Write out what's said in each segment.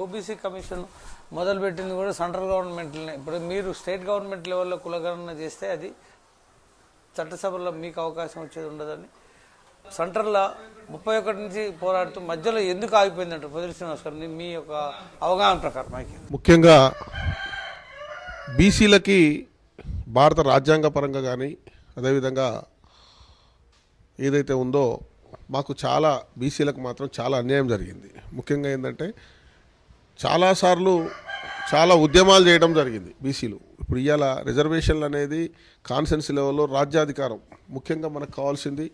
OBC commission మొదలుపెట్టింది కూడా central గవర్నమెంట్లనే. ఇప్పుడు మీరు స్టేట్ గవర్నమెంట్ లెవెల్లో కులగణన చేస్తే అది చట్టసభలో మీకు అవకాశం వచ్చేది ఉండదని సెంట్రల్లో 31 నుంచి పోరాడుతూ మధ్యలో ఎందుకు ఆగిపోయిందంటారు పొదిలి శ్రీనివాస్ గారు, మీ యొక్క అవగాహన ప్రకారం? ముఖ్యంగా బీసీలకి భారత రాజ్యాంగ పరంగా కానీ అదేవిధంగా ఏదైతే ఉందో మాకు చాలా బీసీలకు మాత్రం చాలా అన్యాయం జరిగింది. ముఖ్యంగా ఏంటంటే చాలాసార్లు చాలా ఉద్యమాలు చేయడం జరిగింది బీసీలు. ఇప్పుడు ఇవాళ రిజర్వేషన్లు అనేది కాన్సెన్స్ లెవెల్లో రాజ్యాధికారం ముఖ్యంగా మనకు కావాల్సింది.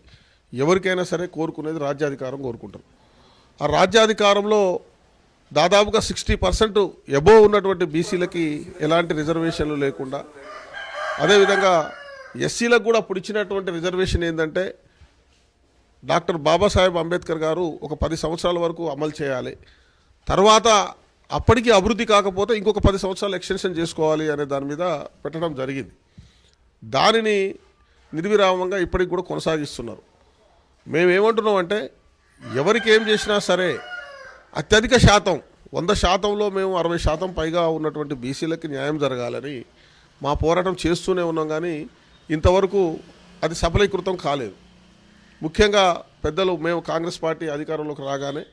ఎవరికైనా సరే కోరుకునేది రాజ్యాధికారం కోరుకుంటారు. ఆ రాజ్యాధికారంలో దాదాపుగా 60% ఎబోవ్ ఉన్నటువంటి బీసీలకి ఎలాంటి రిజర్వేషన్లు లేకుండా, అదేవిధంగా ఎస్సీలకు కూడా అప్పుడు ఇచ్చినటువంటి రిజర్వేషన్ ఏంటంటే డాక్టర్ బాబాసాహెబ్ అంబేద్కర్ గారు ఒక 10 సంవత్సరాల వరకు అమలు చేయాలి, తర్వాత అప్పటికి అభివృద్ధి కాకపోతే ఇంకొక 10 సంవత్సరాలు ఎక్స్టెన్షన్ చేసుకోవాలి అనే దాని మీద పెట్టడం జరిగింది. దానిని నిర్విరామంగా ఇప్పటికి కూడా కొనసాగిస్తున్నారు. మేమేమంటున్నాం అంటే ఎవరికి ఏం చేసినా సరే అత్యధిక శాతం 100%లో మేము 60% పైగా ఉన్నటువంటి బీసీలకి న్యాయం జరగాలని మా పోరాటం చేస్తూనే ఉన్నాం. కానీ ఇంతవరకు అది సఫలీకృతం కాలేదు. ముఖ్యంగా పెద్దలు మేము కాంగ్రెస్ పార్టీ అధికారంలోకి రాగానే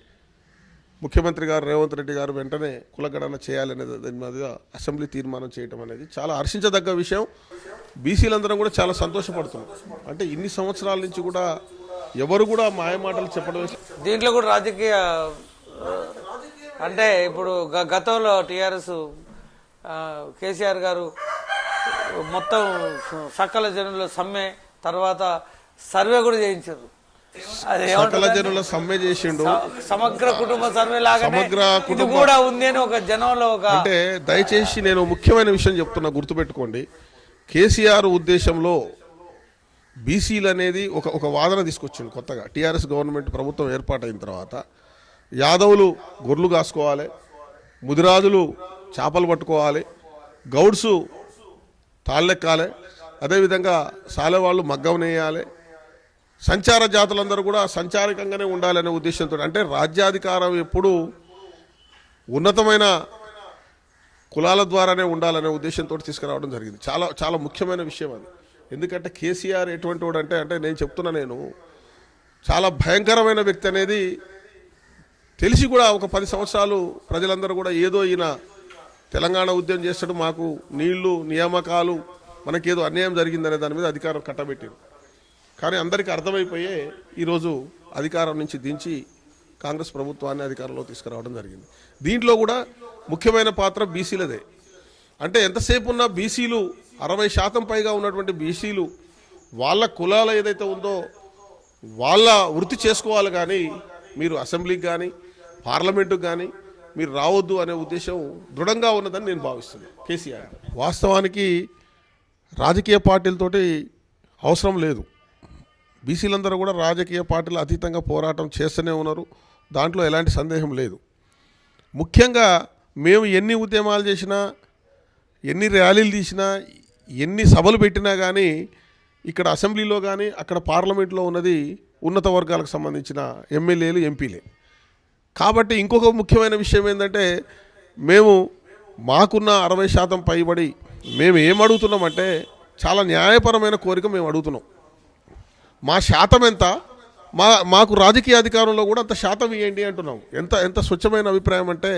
ముఖ్యమంత్రి గారు రేవంత్ రెడ్డి గారు వెంటనే కులగణన చేయాలనేది దాని మీద అసెంబ్లీ తీర్మానం చేయడం అనేది చాలా హర్షించదగ్గ విషయం. బీసీలందరం కూడా చాలా సంతోషపడుతున్నాం. అంటే ఇన్ని సంవత్సరాల నుంచి కూడా ఎవరు కూడా మాయమాటలు చెప్పడం. దీంట్లో కూడా రాజకీయ అంటే ఇప్పుడు గతంలో టీఆర్ఎస్ కేసీఆర్ గారు మొత్తం సకల జనుల సమ్మె తర్వాత సర్వే కూడా చేయించారు. సకల జనుల సమ్మె చేసిండు, సమగ్ర కుటుంబ సర్వే లాగా సమగ్ర కుటుంబం కూడా ఉంది అని ఒక జనంలో ఒక. అంటే దయచేసి నేను ముఖ్యమైన విషయం చెప్తున్నా, గుర్తుపెట్టుకోండి. కేసీఆర్ ఉద్దేశంలో బీసీలు అనేది ఒక వాదన తీసుకొచ్చిండు కొత్తగా. టీఆర్ఎస్ గవర్నమెంట్ ప్రభుత్వం ఏర్పాటైన తర్వాత యాదవులు గొర్రెలు కాసుకోవాలి, ముదిరాజులు చేపలు పట్టుకోవాలి, గౌడ్సు తాళ్ళెక్కాలి, అదేవిధంగా సాలెవాళ్ళు మగ్గం నేయాలి, సంచార జాతులందరూ కూడా సంచారికంగానే ఉండాలనే ఉద్దేశంతో, అంటే రాజ్యాధికారం ఎప్పుడు ఉన్నతమైన కులాల ద్వారానే ఉండాలనే ఉద్దేశంతో తీసుకురావడం జరిగింది. చాలా చాలా ముఖ్యమైన విషయం అది. ఎందుకంటే కేసీఆర్ ఎటువంటి వాడు అంటే నేను చెప్తున్నా, నేను చాలా భయంకరమైన వ్యక్తి అనేది తెలిసి కూడా ఒక 10 సంవత్సరాలు ప్రజలందరూ కూడా ఏదో ఈయన తెలంగాణ ఉద్యమం చేస్తాడు, మాకు నీళ్లు నియామకాలు మనకేదో అన్యాయం జరిగిందనే దాని మీద అధికారం కట్టబెట్టారు. కానీ అందరికీ అర్థమైపోయే ఈరోజు అధికారం నుంచి దించి కాంగ్రెస్ ప్రభుత్వాన్ని అధికారంలో తీసుకురావడం జరిగింది. దీంట్లో కూడా ముఖ్యమైన పాత్ర బీసీలదే. అంటే ఎంతసేపు ఉన్న బీసీలు 60% పైగా ఉన్నటువంటి బీసీలు వాళ్ళ కులాల ఏదైతే ఉందో వాళ్ళ వృత్తి చేసుకోవాలి, కానీ మీరు అసెంబ్లీకి కానీ పార్లమెంటుకు కానీ మీరు రావద్దు అనే ఉద్దేశం దృఢంగా ఉన్నదని నేను భావిస్తున్నాను. కేసీఆర్ వాస్తవానికి రాజకీయ పార్టీలతోటి అవసరం లేదు. బీసీలందరూ కూడా రాజకీయ పార్టీలు అతీతంగా పోరాటం చేస్తూనే ఉన్నారు, దాంట్లో ఎలాంటి సందేహం లేదు. ముఖ్యంగా మేము ఎన్ని ఉద్యమాలు చేసినా, ఎన్ని ర్యాలీలు తీసినా, ఎన్ని సభలు పెట్టినా కానీ ఇక్కడ అసెంబ్లీలో కానీ అక్కడ పార్లమెంట్లో ఉన్నది ఉన్నత వర్గాలకు సంబంధించిన ఎమ్మెల్యేలు ఎంపీలే. కాబట్టి ఇంకొక ముఖ్యమైన విషయం ఏంటంటే మేము మాకున్న 60% పైబడి మేము ఏం అడుగుతున్నామంటే చాలా న్యాయపరమైన కోరిక మేము అడుగుతున్నాం. మా శాతం ఎంత, మాకు రాజకీయ అధికారంలో కూడా అంత శాతం ఇవ్వండి అంటున్నాం. ఎంత స్వచ్ఛమైన అభిప్రాయం అంటే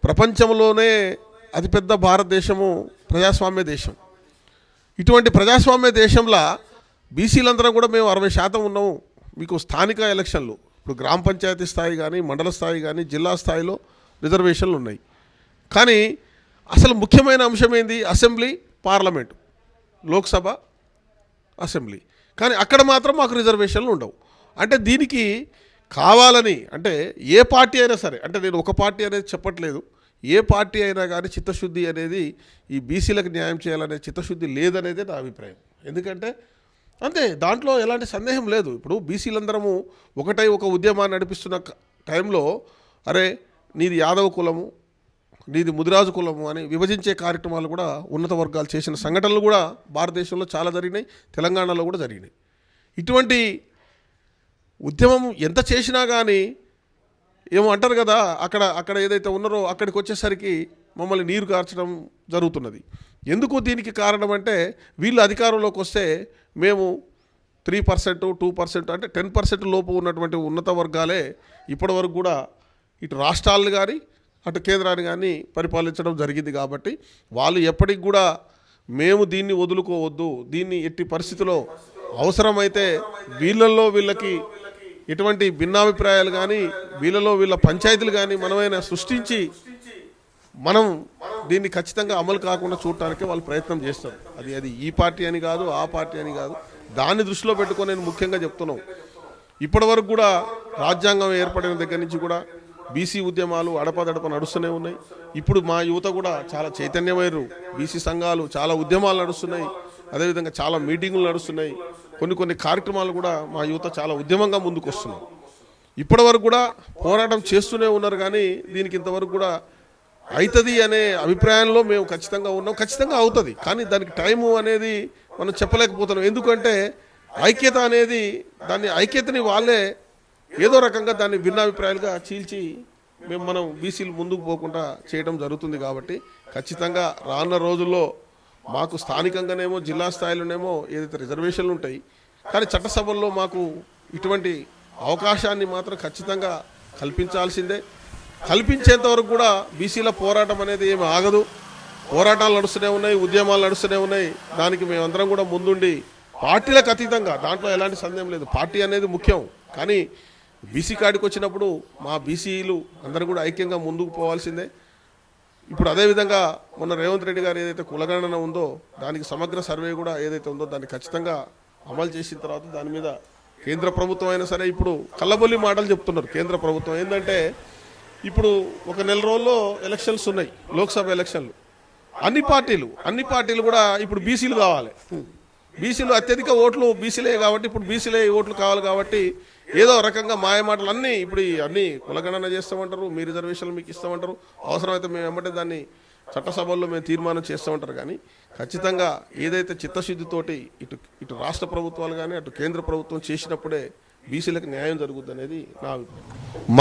ప్రపంచంలోనే అతిపెద్ద భారతదేశము ప్రజాస్వామ్య దేశం. ఇటువంటి ప్రజాస్వామ్య దేశంలో బీసీలందరం కూడా మేము 60% ఉన్నాము. మీకు స్థానిక ఎలక్షన్లు ఇప్పుడు గ్రామ పంచాయతీ స్థాయి కానీ మండల స్థాయి కానీ జిల్లా స్థాయిలో రిజర్వేషన్లు ఉన్నాయి. కానీ అసలు ముఖ్యమైన అంశం ఏంది? Assembly, parliament, Lok Sabha, assembly. కానీ అక్కడ మాత్రం మాకు రిజర్వేషన్లు ఉండవు. అంటే దీనికి కావాలని, అంటే ఏ పార్టీ అయినా సరే, అంటే నేను ఒక పార్టీ అనేది చెప్పట్లేదు, ఏ పార్టీ అయినా కానీ చిత్తశుద్ధి అనేది ఈ బీసీలకు న్యాయం చేయాలనే చిత్తశుద్ధి లేదనేదే నా అభిప్రాయం. ఎందుకంటే అంతే, దాంట్లో ఎలాంటి సందేహం లేదు. ఇప్పుడు బీసీలందరము ఒకటై ఒక ఉద్యమాన్ని నడిపిస్తున్న టైంలో అరే నీది యాదవ కులము, నీది ముదిరాజు కులము అని విభజించే కార్యక్రమాలు కూడా ఉన్నత వర్గాలు చేసిన సంఘటనలు కూడా భారతదేశంలో చాలా జరిగినాయి, తెలంగాణలో కూడా జరిగినాయి. ఇటువంటి ఉద్యమం ఎంత చేసినా కానీ ఏమో అంటారు కదా, అక్కడ ఏదైతే ఉన్నారో అక్కడికి వచ్చేసరికి మమ్మల్ని నీరు కార్చడం జరుగుతున్నది. ఎందుకు దీనికి కారణం అంటే వీళ్ళు అధికారంలోకి వస్తే మేము 3%, 2% అంటే 10% లోపు ఉన్నటువంటి ఉన్నత వర్గాలే ఇప్పటివరకు కూడా ఇటు రాష్ట్రాలను కానీ అటు కేంద్రాన్ని కానీ పరిపాలించడం జరిగింది. కాబట్టి వాళ్ళు ఎప్పటికి కూడా మేము దీన్ని వదులుకోవద్దు, దీన్ని ఎట్టి పరిస్థితిలో అవసరమైతే వీళ్ళకి ఎటువంటి భిన్నాభిప్రాయాలు కానీ వీళ్ళ పంచాయతీలు కానీ మనమైనా సృష్టించి మనం దీన్ని ఖచ్చితంగా అమలు కాకుండా చూడటానికి వాళ్ళు ప్రయత్నం చేస్తారు. అది ఈ పార్టీ అని కాదు, ఆ పార్టీ అని కాదు, దాన్ని దృష్టిలో పెట్టుకొని నేను ముఖ్యంగా చెప్తున్నాం. ఇప్పటి వరకు కూడా రాజ్యాంగం ఏర్పడిన దగ్గర నుంచి కూడా బీసీ ఉద్యమాలు అడపదడప నడుస్తూనే ఉన్నాయి. ఇప్పుడు మా యువత కూడా చాలా చైతన్యమయ్యారు. బీసీ సంఘాలు చాలా ఉద్యమాలు నడుస్తున్నాయి, అదేవిధంగా చాలా మీటింగులు నడుస్తున్నాయి. కొన్ని కార్యక్రమాలు కూడా మా యువత చాలా ఉద్యమంగా ముందుకు వస్తున్నాయి. ఇప్పటి వరకు కూడా పోరాటం చేస్తూనే ఉన్నారు. కానీ దీనికి ఇంతవరకు కూడా అవుతుంది అనే అభిప్రాయంలో మేము ఖచ్చితంగా ఉన్నాం. ఖచ్చితంగా అవుతుంది, కానీ దానికి టైము అనేది మనం చెప్పలేకపోతున్నాం. ఎందుకంటే ఐక్యత అనేది ఐక్యతని వాళ్ళే ఏదో రకంగా దాన్ని భిన్నాభిప్రాయాలుగా చీల్చి మనం బీసీలు ముందుకు పోకుండా చేయడం జరుగుతుంది. కాబట్టి ఖచ్చితంగా రానున్న రోజుల్లో మాకు స్థానికంగానేమో జిల్లా స్థాయిలోనేమో ఏదైతే రిజర్వేషన్లు ఉంటాయి, కానీ చట్టసభల్లో మాకు ఇటువంటి అవకాశాన్ని మాత్రం ఖచ్చితంగా కల్పించాల్సిందే. కల్పించేంత వరకు కూడా బీసీల పోరాటం అనేది ఏమి ఆగదు. పోరాటాలు నడుస్తూనే ఉన్నాయి, ఉద్యమాలు నడుస్తూనే ఉన్నాయి. దానికి మేమందరం కూడా ముందుండి పార్టీలకు అతీతంగా, దాంట్లో ఎలాంటి సందేహం లేదు, పార్టీ అనేది ముఖ్యం. కానీ బీసీ కాడికి వచ్చినప్పుడు మా బీసీలు అందరూ కూడా ఐక్యంగా ముందుకు పోవాల్సిందే. ఇప్పుడు అదేవిధంగా మొన్న రేవంత్ రెడ్డి గారు ఏదైతే కులగణన ఉందో దానికి సమగ్ర సర్వే కూడా ఏదైతే ఉందో దాన్ని ఖచ్చితంగా అమలు చేసిన తర్వాత దాని మీద కేంద్ర ప్రభుత్వం అయినా సరే ఇప్పుడు కల్లబొల్లి మాటలు చెప్తున్నారు. కేంద్ర ప్రభుత్వం ఏంటంటే ఇప్పుడు ఒక నెల రోజుల్లో ఎలక్షన్స్ ఉన్నాయి, లోక్సభ ఎలక్షన్లు. అన్ని పార్టీలు కూడా ఇప్పుడు బీసీలు కావాలి, బీసీలు అత్యధిక ఓట్లు బీసీలే కాబట్టి ఇప్పుడు బీసీలే ఓట్లు కావాలి. కాబట్టి ఏదో రకంగా మాయమాటలు అన్నీ కులగణన చేస్తామంటారు, మీ రిజర్వేషన్లు మీకు ఇస్తామంటారు, అవసరమైతే మేము వెంబడే దాన్ని చట్టసభల్లో మేము తీర్మానం చేస్తామంటారు. కానీ ఖచ్చితంగా ఏదైతే చిత్తశుద్ధితోటి ఇటు రాష్ట్ర ప్రభుత్వాలు కానీ అటు కేంద్ర ప్రభుత్వం చేసినప్పుడే బీసీలకు న్యాయం జరుగుద్ది అనేది నా అభిప్రాయం.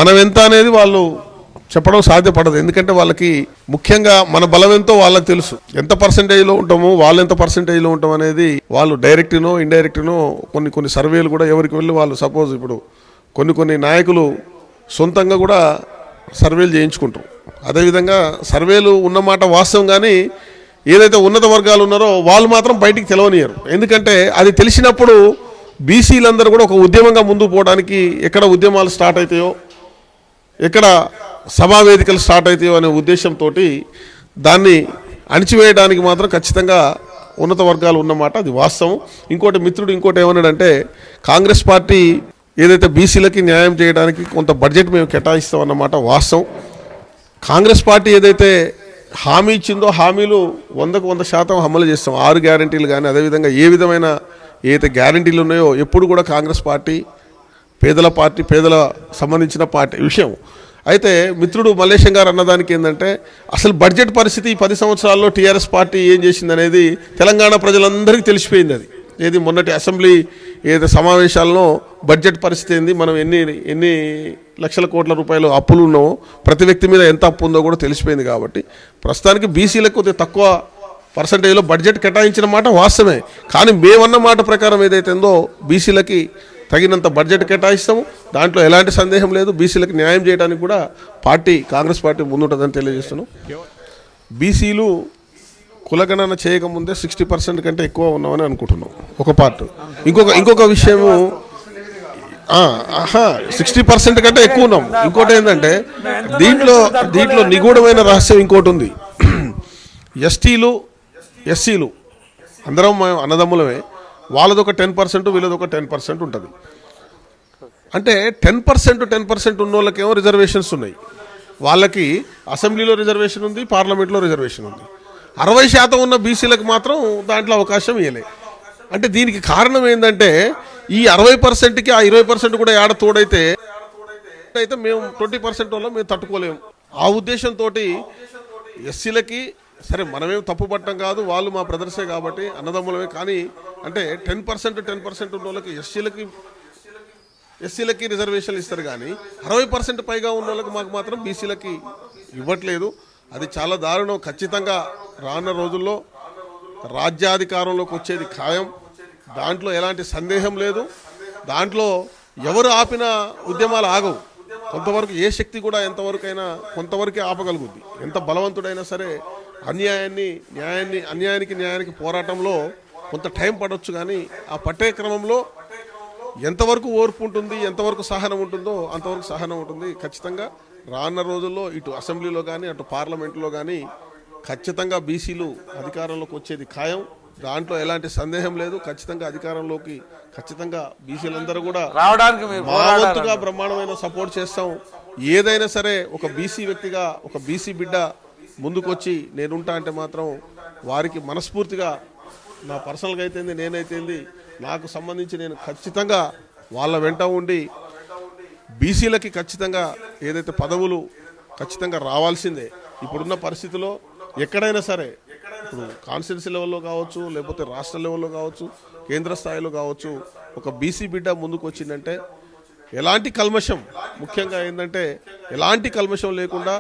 మనం ఎంత అనేది వాళ్ళు చెప్పడం సాధ్యపడదు. ఎందుకంటే వాళ్ళకి ముఖ్యంగా మన బలం ఎంతో వాళ్ళకి తెలుసు. ఎంత పర్సెంటేజ్లో ఉంటామో వాళ్ళు ఎంత పర్సెంటేజ్లో ఉంటాం అనేది వాళ్ళు డైరెక్ట్నో ఇండైరెక్ట్నో కొన్ని సర్వేలు కూడా ఎవరికి వెళ్ళి వాళ్ళు సపోజ్ ఇప్పుడు కొన్ని నాయకులు సొంతంగా కూడా సర్వేలు చేయించుకుంటారు. అదేవిధంగా సర్వేలు ఉన్నమాట వాస్తవం, కానీ ఏదైతే ఉన్నత వర్గాలు ఉన్నారో వాళ్ళు మాత్రం బయటికి తెలవనియరు. ఎందుకంటే అది తెలిసినప్పుడు బీసీలందరూ కూడా ఒక ఉద్యమంగా ముందుకు పోవడానికి ఎక్కడ ఉద్యమాలు స్టార్ట్ అవుతాయో, ఎక్కడ సభావేదికలు స్టార్ట్ అవుతాయో అనే ఉద్దేశంతో దాన్ని అణిచివేయడానికి మాత్రం ఖచ్చితంగా ఉన్నత వర్గాలు ఉన్నమాట అది వాస్తవం. ఇంకోటి ఏమన్నాడంటే కాంగ్రెస్ పార్టీ ఏదైతే బీసీలకి న్యాయం చేయడానికి కొంత బడ్జెట్ మేము కేటాయిస్తాం అన్నమాట వాస్తవం. కాంగ్రెస్ పార్టీ ఏదైతే హామీ ఇచ్చిందో హామీలు 100% అమలు చేస్తాం. 6 గ్యారంటీలు కానీ అదేవిధంగా ఏ విధమైన ఏదైతే గ్యారంటీలు ఉన్నాయో ఎప్పుడు కూడా కాంగ్రెస్ పార్టీ పేదల సంబంధించిన పార్టీ విషయం. అయితే మిత్రుడు మల్లేశం గారు అన్నదానికి ఏంటంటే అసలు బడ్జెట్ పరిస్థితి 10 సంవత్సరాల్లో టీఆర్ఎస్ పార్టీ ఏం చేసిందనేది తెలంగాణ ప్రజలందరికీ తెలిసిపోయింది. అది ఏది మొన్నటి అసెంబ్లీ ఏదైతే సమావేశాల్లో బడ్జెట్ పరిస్థితి ఏంది, మనం ఎన్ని లక్షల కోట్ల రూపాయలు అప్పులు ఉన్నామో, ప్రతి వ్యక్తి మీద ఎంత అప్పు ఉందో కూడా తెలిసిపోయింది. కాబట్టి ప్రస్తుతానికి బీసీలకు కొద్దిగా తక్కువ పర్సంటేజ్లో బడ్జెట్ కేటాయించిన మాట వాస్తవమే. కానీ మేమన్న మాట ప్రకారం ఏదైతే ఉందో బీసీలకి తగినంత బడ్జెట్ కేటాయిస్తాము, దాంట్లో ఎలాంటి సందేహం లేదు. బీసీలకు న్యాయం చేయడానికి కూడా కాంగ్రెస్ పార్టీ ముందుంటుందని తెలియజేస్తున్నాం. బీసీలు కులగణన చేయకముందే 60% కంటే ఎక్కువ ఉన్నామని అనుకుంటున్నాం ఒక పార్ట్. ఇంకొక విషయము 60% కంటే ఎక్కువ ఉన్నాం. ఇంకోటి ఏంటంటే దీంట్లో నిగూఢమైన రహస్యం ఇంకోటి ఉంది. ఎస్టీలు ఎస్సీలు అందరం అన్నదమ్ములమే, వాళ్ళదొక 10% వీళ్ళదొక 10% ఉంటుంది. అంటే 10% ఉన్న వాళ్ళకేమో రిజర్వేషన్స్ ఉన్నాయి. వాళ్ళకి అసెంబ్లీలో రిజర్వేషన్ ఉంది, పార్లమెంట్లో రిజర్వేషన్ ఉంది. 60% ఉన్న బీసీలకు మాత్రం దాంట్లో అవకాశం ఇవ్వలే. అంటే దీనికి కారణం ఏంటంటే ఈ 60%కి ఆ 20% కూడా ఏడ తోడైతే మేము 20% వల్ల మేము తట్టుకోలేము. ఆ ఉద్దేశంతో ఎస్సీలకి సరే మనమేం తప్పు పట్టడం కాదు, వాళ్ళు మా బ్రదర్సే కాబట్టి అన్నదమ్ములమే. కానీ అంటే 10% ఉన్న వాళ్ళకి ఎస్సీలకి ఎస్సీలకి రిజర్వేషన్లు ఇస్తారు కానీ 60% పైగా ఉన్న వాళ్ళకి మాకు మాత్రం బీసీలకి ఇవ్వట్లేదు. అది చాలా దారుణం. ఖచ్చితంగా రానున్న రోజుల్లో రాజ్యాధికారంలోకి వచ్చేది ఖాయం. దాంట్లో ఎలాంటి సందేహం లేదు. దాంట్లో ఎవరు ఆపిన ఉద్యమాలు ఆగవు. కొంతవరకు ఏ శక్తి కూడా ఎంతవరకైనా కొంతవరకే ఆపగలుగుద్ది. ఎంత బలవంతుడైనా సరే న్యాయానికి పోరాటంలో కొంత టైం పడవచ్చు, కానీ ఆ పట్టే క్రమంలో ఎంతవరకు ఓర్పు ఉంటుంది, ఎంతవరకు సహనం ఉంటుందో అంతవరకు సహనం ఉంటుంది. ఖచ్చితంగా రానున్న రోజుల్లో ఇటు అసెంబ్లీలో కానీ అటు పార్లమెంట్లో కానీ ఖచ్చితంగా బీసీలు అధికారంలోకి వచ్చేది ఖాయం. దాంట్లో ఎలాంటి సందేహం లేదు. ఖచ్చితంగా అధికారంలోకి ఖచ్చితంగా బీసీలందరూ కూడా రావడానికి మా వంతుగా బ్రహ్మాండమైన సపోర్ట్ చేస్తాం. ఏదైనా సరే ఒక బీసీ వ్యక్తిగా ఒక బీసీ బిడ్డ ముందుకొచ్చి నేనుంటా అంటే మాత్రం వారికి మనస్ఫూర్తిగా నా పర్సనల్గా అయితేంది నేనైతేంది నాకు సంబంధించి నేను ఖచ్చితంగా వాళ్ళ వెంట ఉండి బీసీలకి ఖచ్చితంగా ఏదైతే పదవులు ఖచ్చితంగా రావాల్సిందే. ఇప్పుడున్న పరిస్థితిలో ఎక్కడైనా సరే, ఇప్పుడు కాన్స్టిట్యున్సీ లెవెల్లో కావచ్చు, లేకపోతే రాష్ట్ర లెవెల్లో కావచ్చు, కేంద్ర స్థాయిలో కావచ్చు, ఒక బీసీ బిడ్డ ముందుకు వచ్చిందంటే ఎలాంటి కల్మషం, ముఖ్యంగా ఏంటంటే ఎలాంటి కల్మషం లేకుండా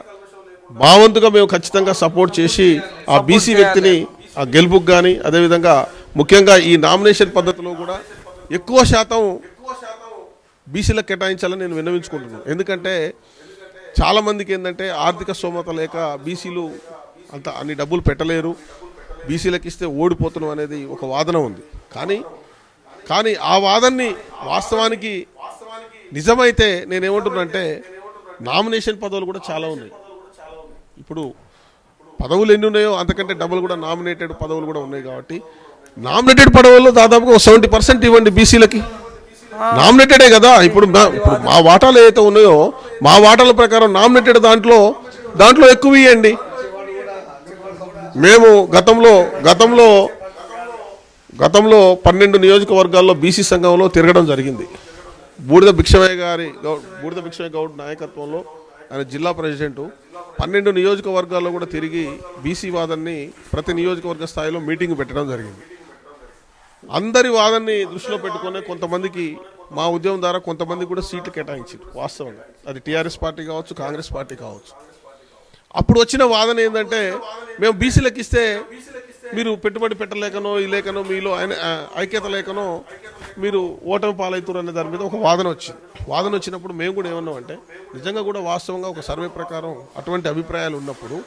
మా వంతుగా మేము ఖచ్చితంగా సపోర్ట్ చేసి ఆ బీసీ వ్యక్తిని ఆ గెలుపుకు కానీ, అదేవిధంగా ముఖ్యంగా ఈ నామినేషన్ పద్ధతిలో కూడా ఎక్కువ శాతం బీసీలకు కేటాయించాలని నేను విన్నవించుకుంటున్నాను. ఎందుకంటే చాలామందికి ఏంటంటే ఆర్థిక స్తోమత లేక బీసీలు అంత అన్ని డబ్బులు పెట్టలేరు, బీసీలకు ఇస్తే ఓడిపోతున్నాం అనేది ఒక వాదన ఉంది. కానీ ఆ వాదనని వాస్తవానికి నిజమైతే నేనేమంటున్నానంటే నామినేషన్ పదవులు కూడా చాలా ఉన్నాయి. ఇప్పుడు పదవులు ఎన్ని ఉన్నాయో అంతకంటే డబుల్ కూడా నామినేటెడ్ పదవులు కూడా ఉన్నాయి. కాబట్టి నామినేటెడ్ పదవుల్లో దాదాపుగా 70% ఇవ్వండి బీసీలకి. నామినేటెడే కదా. ఇప్పుడు మా వాటాలు ఏదైతే ఉన్నాయో మా వాటాల ప్రకారం నామినేటెడ్ దాంట్లో ఎక్కువ ఇవ్వండి. మేము గతంలో 12 నియోజకవర్గాల్లో బీసీ సంఘంలో తిరగడం జరిగింది. బూడిద భిక్షమయ్య గౌడ్ నాయకత్వంలో ఆయన జిల్లా ప్రెసిడెంటు 12 నియోజకవర్గాల్లో కూడా తిరిగి బీసీ వాదనని ప్రతి నియోజకవర్గ స్థాయిలో మీటింగ్ పెట్టడం జరిగింది. అందరి వాదనని దృష్టిలో పెట్టుకునే కొంతమందికి మా ఉద్యమం ద్వారా కొంతమంది కూడా సీట్లు కేటాయించారు. వాస్తవంగా అది టీఆర్ఎస్ పార్టీ కావచ్చు, కాంగ్రెస్ పార్టీ కావచ్చు. అప్పుడు వచ్చిన వాదన ఏంటంటే మేము బీసీలకు ఇస్తే మీరు పెట్టుబడి పెట్టలేకనో ఈ లేకనో మీలో ఐక్యత లేకనో మీరు ఓటమి పాలవుతారు అనే దాని మీద ఒక వాదన వచ్చినప్పుడు మేము కూడా ఏమన్నామంటే నిజంగా కూడా వాస్తవంగా ఒక సర్వే ప్రకారం అటువంటి అభిప్రాయాలు ఉన్నప్పుడు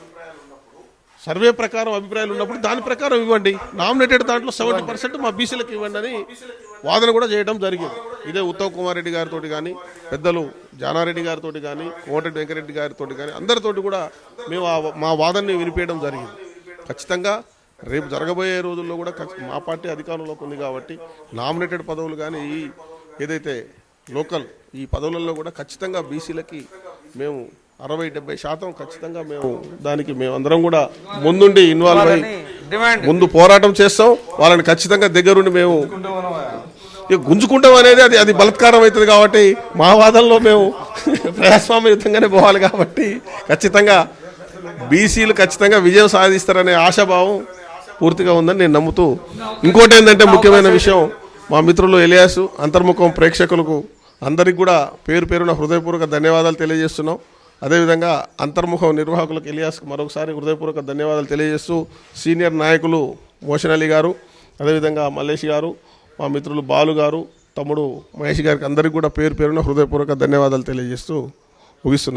దాని ప్రకారం ఇవ్వండి. నామినేటెడ్ దాంట్లో 70% మా బీసీలకు ఇవ్వండి అని వాదన కూడా చేయడం జరిగింది. ఇదే ఉత్తమ్ కుమార్ రెడ్డి గారితో కానీ, పెద్దలు జానారెడ్డి గారితో కానీ, కోమటిరెడ్డి వెంకరెడ్డి గారితో కానీ అందరితోటి కూడా మేము మా వాదనని వినిపించడం జరిగింది. ఖచ్చితంగా రేపు జరగబోయే రోజుల్లో కూడా మా పార్టీ అధికారంలోకి ఉంది కాబట్టి నామినేటెడ్ పదవులు కానీ ఏదైతే లోకల్ ఈ పదవులలో కూడా ఖచ్చితంగా బీసీలకి మేము 60-70% ఖచ్చితంగా మేము అందరం కూడా ముందుండి ఇన్వాల్వ్ అయ్యి ముందు పోరాటం చేస్తాం. వాళ్ళని ఖచ్చితంగా దగ్గరుండి మేము గుంజుకుంటాం అనేది అది బలత్కారం అవుతుంది. కాబట్టి మా వాదనలో మేము ప్రజాస్వామ్యయుతంగానే పోవాలి. కాబట్టి ఖచ్చితంగా బీసీలు ఖచ్చితంగా విజయం సాధిస్తారనే ఆశాభావం పూర్తిగా ఉందని నేను నమ్ముతూ, ఇంకోటి ఏంటంటే ముఖ్యమైన విషయం, మా మిత్రులు ఎలియాసు అంతర్ముఖం ప్రేక్షకులకు అందరికి కూడా పేరున హృదయపూర్వక ధన్యవాదాలు తెలియజేస్తున్నాం. అదేవిధంగా అంతర్ముఖం నిర్వాహకులకు ఎలియాస్కు మరొకసారి హృదయపూర్వక ధన్యవాదాలు తెలియజేస్తూ సీనియర్ నాయకులు మోషన్ అలీ గారు, అదేవిధంగా మల్లేష్ గారు, మా మిత్రులు బాలు గారు, తమ్ముడు మహేష్ గారికి అందరికీ కూడా పేరున హృదయపూర్వక ధన్యవాదాలు తెలియజేస్తూ ముగిస్తున్నాను.